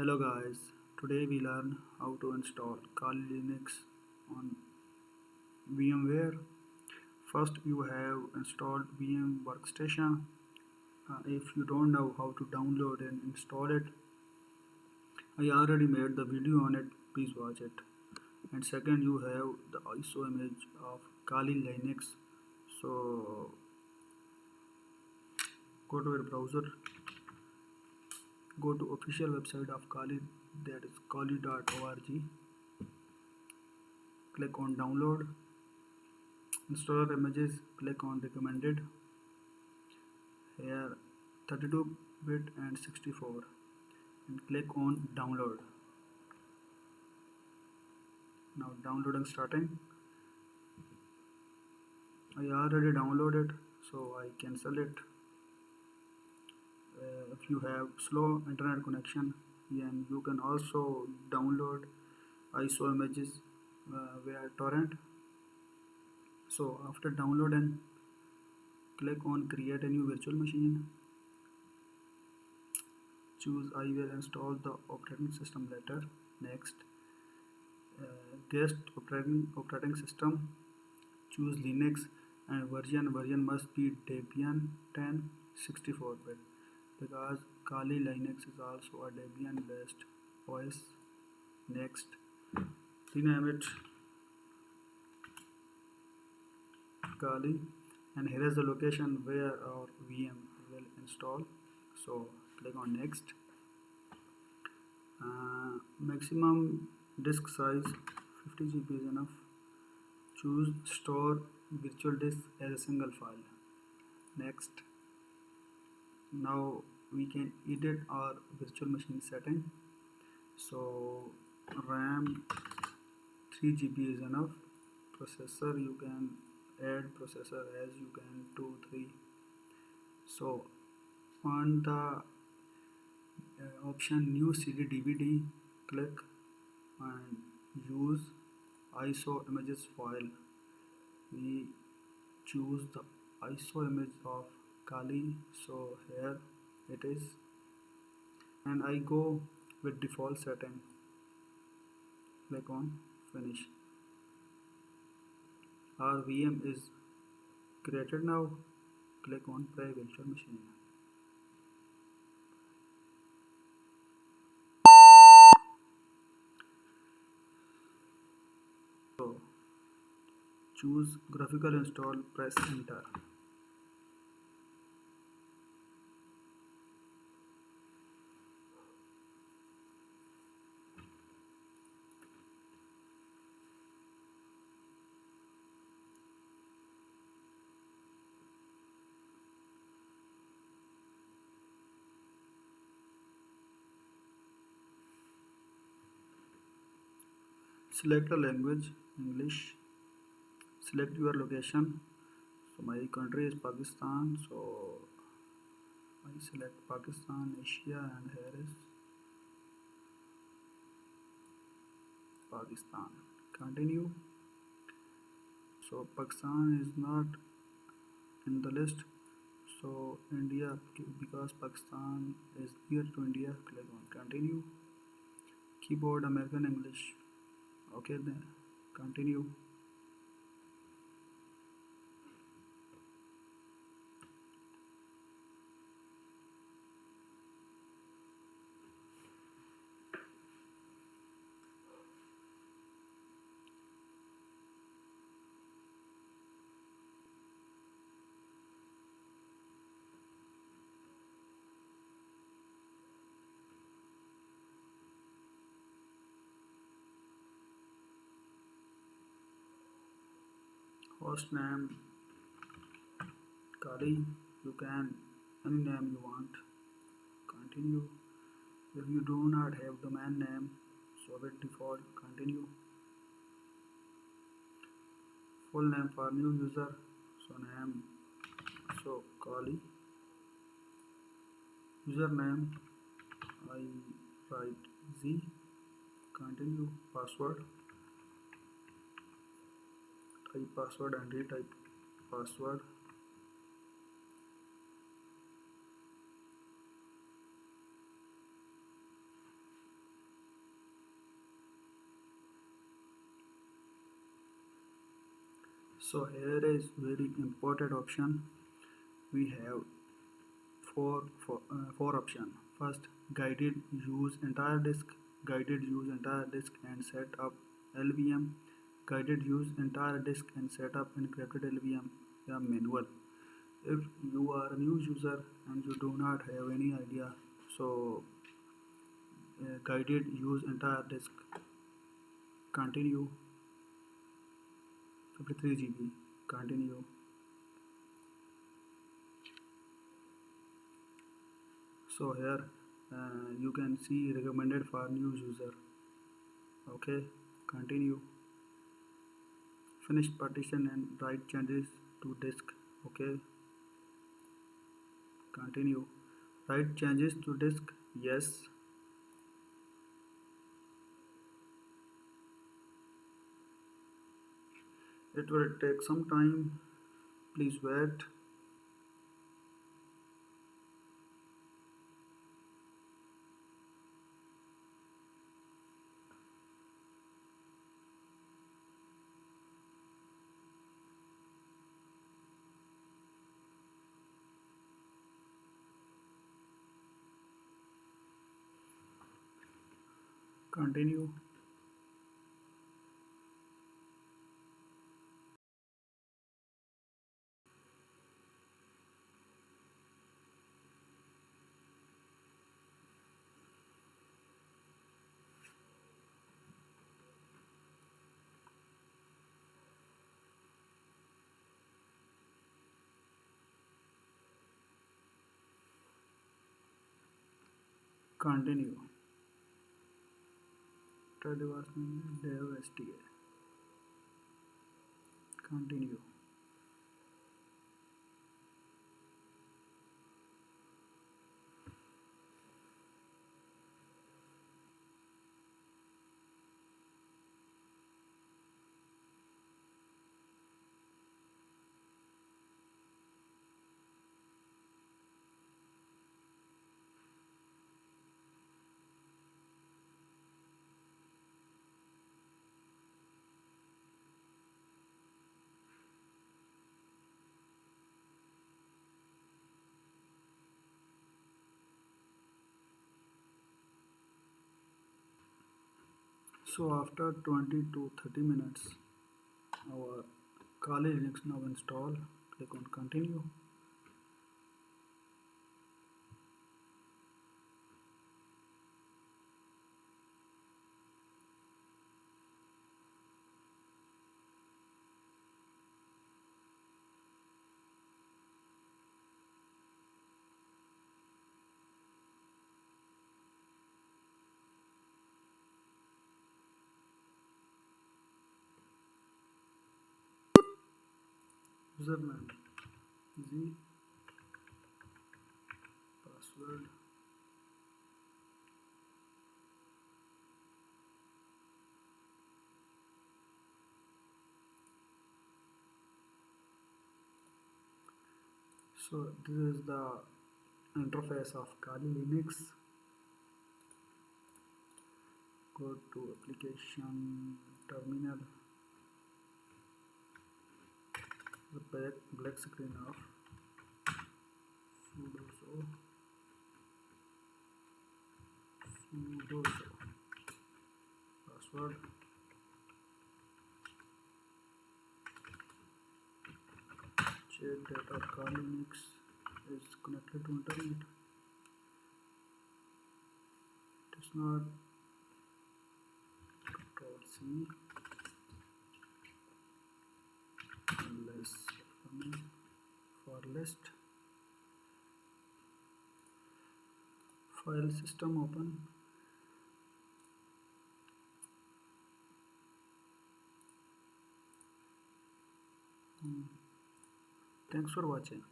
Hello guys, today we learn how to install Kali Linux on VMware. First you have installed VM workstation. If you don't know how to download and install it, I already made the video on it, please watch it. And second you have the ISO image of Kali Linux. So go to your browser, go to official website of Kali, that is kali.org. Click on download. Installer images, click on recommended. Here 32-bit and 64 and click on download. Now downloading starting. I already downloaded, so I cancel it. If you have slow internet connection, then you can also download ISO images via torrent. So after downloading, click on create a new virtual machine. Choose I will install the operating system later. Next, guest operating system. Choose Linux and version must be Debian 10 64-bit because Kali Linux is also a Debian based OS. Next, rename it Kali, and here is the location where our VM will install. So click on next. Maximum disk size 50 GB is enough. Choose store virtual disk as a single file. Next. Now we can edit our virtual machine setting. So RAM 3 GB is enough. Processor, you can add processor as you can 2 3. So on the option new CD DVD, click and use ISO images file. We choose the ISO image of Kali, so here it is, and I go with default setting. Click on finish. Our VM is created now. Click on play virtual machine. So choose graphical install, press enter. Select a language, English. Select your location. So my country is Pakistan, so I select Pakistan, Asia, and here is Pakistan. Continue. So Pakistan is not in the list, so India, because Pakistan is near to India, click on continue. Keyboard American English, okay, then continue. Host name Kali, you can any name you want. Continue. If you do not have domain name, so with default continue. Full name for new user, so name, so Kali. Username, I write Zee. Continue. Password, type password and retype password. So here is very important option. We have four option. First, guided use entire disk, guided use entire disk and set up LVM, guided use entire disk and set up encrypted LVM, yeah, manual. If you are a new user and you do not have any idea, so guided use entire disk, continue 53 GB, continue. So here you can see recommended for new user. Okay, continue. Finish partition and write changes to disk. Okay, continue. Write changes to disk. Yes. It will take some time. Please wait. Continue. Continue. Try the version dev STA. Continue. So after 20 to 30 minutes, our Kali Linux now install. Click on continue. Username Zee, password so this is the interface of Kali Linux. Go to application terminal, the black screen of sudo password check that our Kali Linux is connected to internet. It is not. Control C less for list file system open. Thanks for watching.